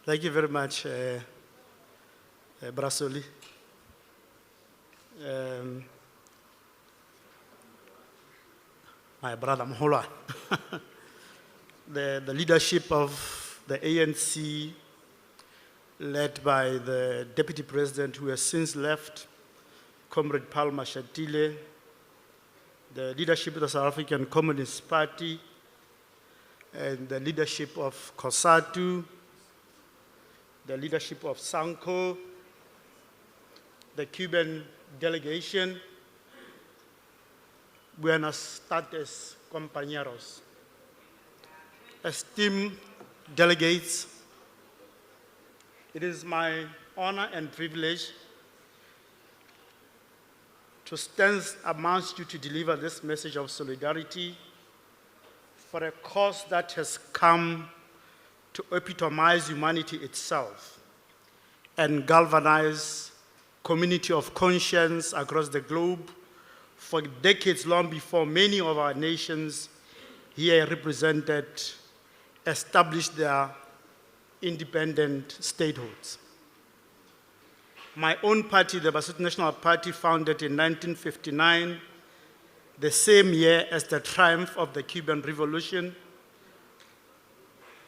Thank you very much, Brasoli. My brother Mhola. The leadership of the ANC, led by the Deputy President who has since left, Comrade Paul Mashatile, the leadership of the South African Communist Party, and the leadership of COSATU, the leadership of SANCO, the Cuban delegation, buenas tardes, compañeros. Esteemed delegates, it is my honor and privilege to stand amongst you to deliver this message of solidarity for a cause that has come to epitomize humanity itself and galvanize community of conscience across the globe for decades long before many of our nations here represented established their independent statehoods. My own party, the Basotho National Party, founded in 1959, the same year as the triumph of the Cuban Revolution,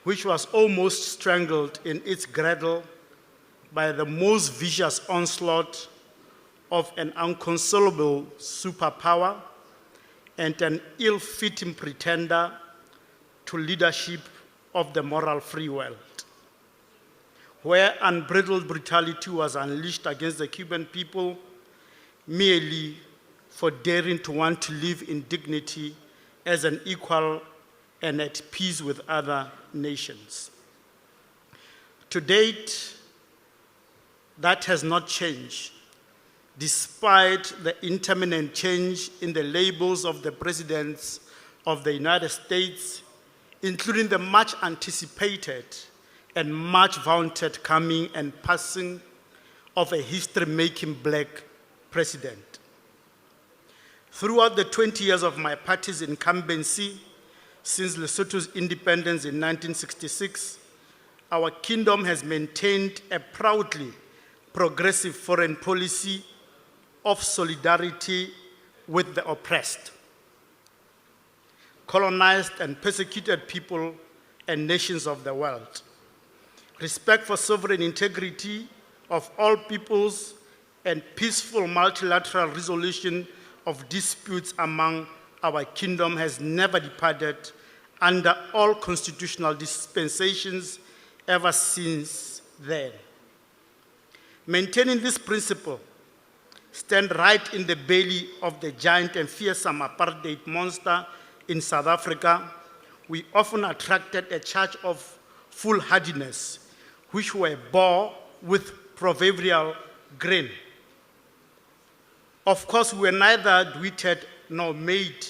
which was almost strangled in its cradle by the most vicious onslaught of an inconsolable superpower and an ill-fitting pretender to leadership of the moral free world, where unbridled brutality was unleashed against the Cuban people merely for daring to want to live in dignity as an equal and at peace with other nations. To date, that has not changed, despite the intermittent change in the labels of the presidents of the United States, including the much anticipated and much vaunted coming and passing of a history-making black president. Throughout the 20 years of my party's incumbency, since Lesotho's independence in 1966, our kingdom has maintained a proudly progressive foreign policy of solidarity with the oppressed, colonized and persecuted people and nations of the world. Respect for sovereign integrity of all peoples and peaceful multilateral resolution of disputes among our kingdom has never departed under all constitutional dispensations ever since then. Maintaining this principle stand right in the belly of the giant and fearsome apartheid monster in South Africa. We often attracted a charge of foolhardiness, which were bore with proverbial grin. Of course, we were neither dwitted nor made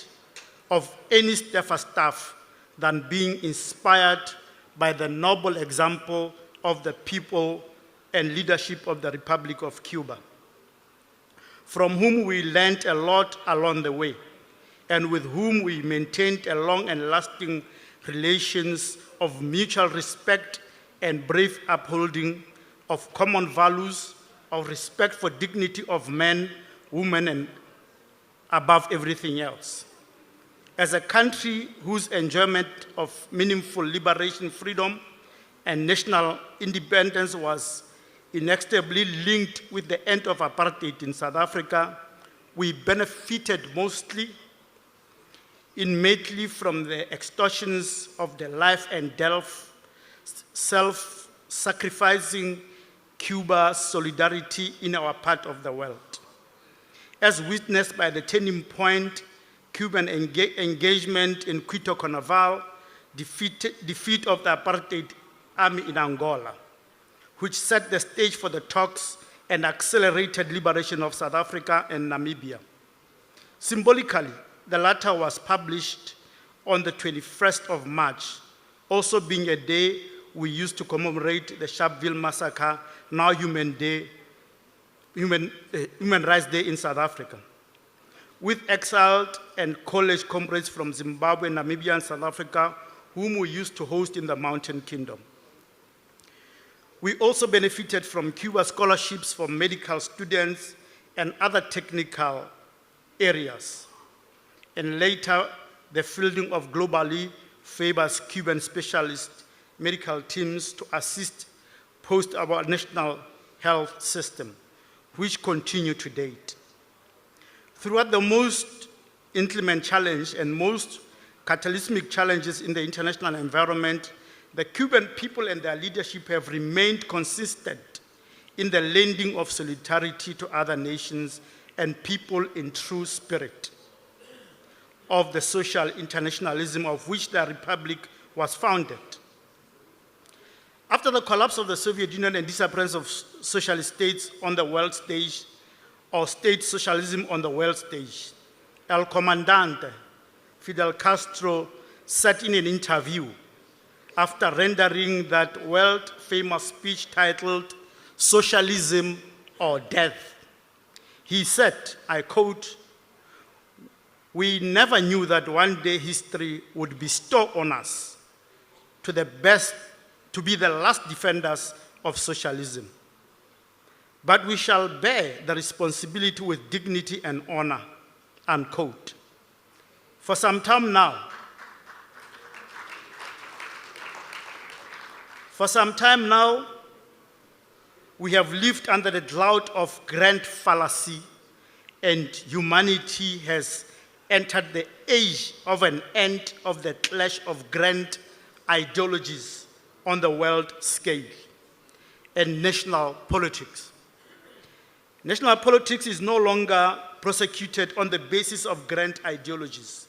of any stiffer stuff than being inspired by the noble example of the people and leadership of the Republic of Cuba, from whom we learned a lot along the way, and with whom we maintained a long and lasting relations of mutual respect and brave upholding of common values of respect for dignity of men, women, and above everything else. As a country whose enjoyment of meaningful liberation, freedom, and national independence was inextricably linked with the end of apartheid in South Africa, we benefited mostly immediately from the extortions of the life and death, self-sacrificing Cuba solidarity in our part of the world. As witnessed by the turning point Cuban engagement in Quito Carnival, defeat of the apartheid army in Angola, which set the stage for the talks and accelerated liberation of South Africa and Namibia. Symbolically, the latter was published on the 21st of March, also being a day we used to commemorate the Sharpeville massacre, now Human Rights Day in South Africa, with exiled and college comrades from Zimbabwe, Namibia, and South Africa, whom we used to host in the Mountain Kingdom. We also benefited from Cuba scholarships for medical students and other technical areas. And later, the fielding of globally famous Cuban specialist medical teams to assist post our national health system, which continue to date. Throughout the most inclement challenge and most cataclysmic challenges in the international environment, the Cuban people and their leadership have remained consistent in the lending of solidarity to other nations and people in true spirit of the social internationalism of which the Republic was founded. After the collapse of the Soviet Union and disappearance of socialist states on the world stage, or state socialism on the world stage, El Comandante, Fidel Castro, said in an interview after rendering that world-famous speech titled, "Socialism or Death." He said, I quote, "We never knew that one day history would bestow on us to be the last defenders of socialism. But we shall bear the responsibility with dignity and honor," unquote. For some time now, we have lived under the cloud of grand fallacy, and humanity has entered the age of an end of the clash of grand ideologies on the world scale and national politics. National politics is no longer prosecuted on the basis of grand ideologies.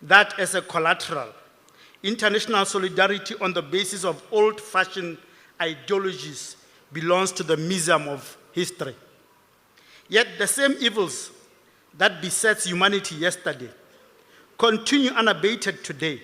That as a collateral, international solidarity on the basis of old-fashioned ideologies belongs to the museum of history. Yet the same evils that beset humanity yesterday continue unabated today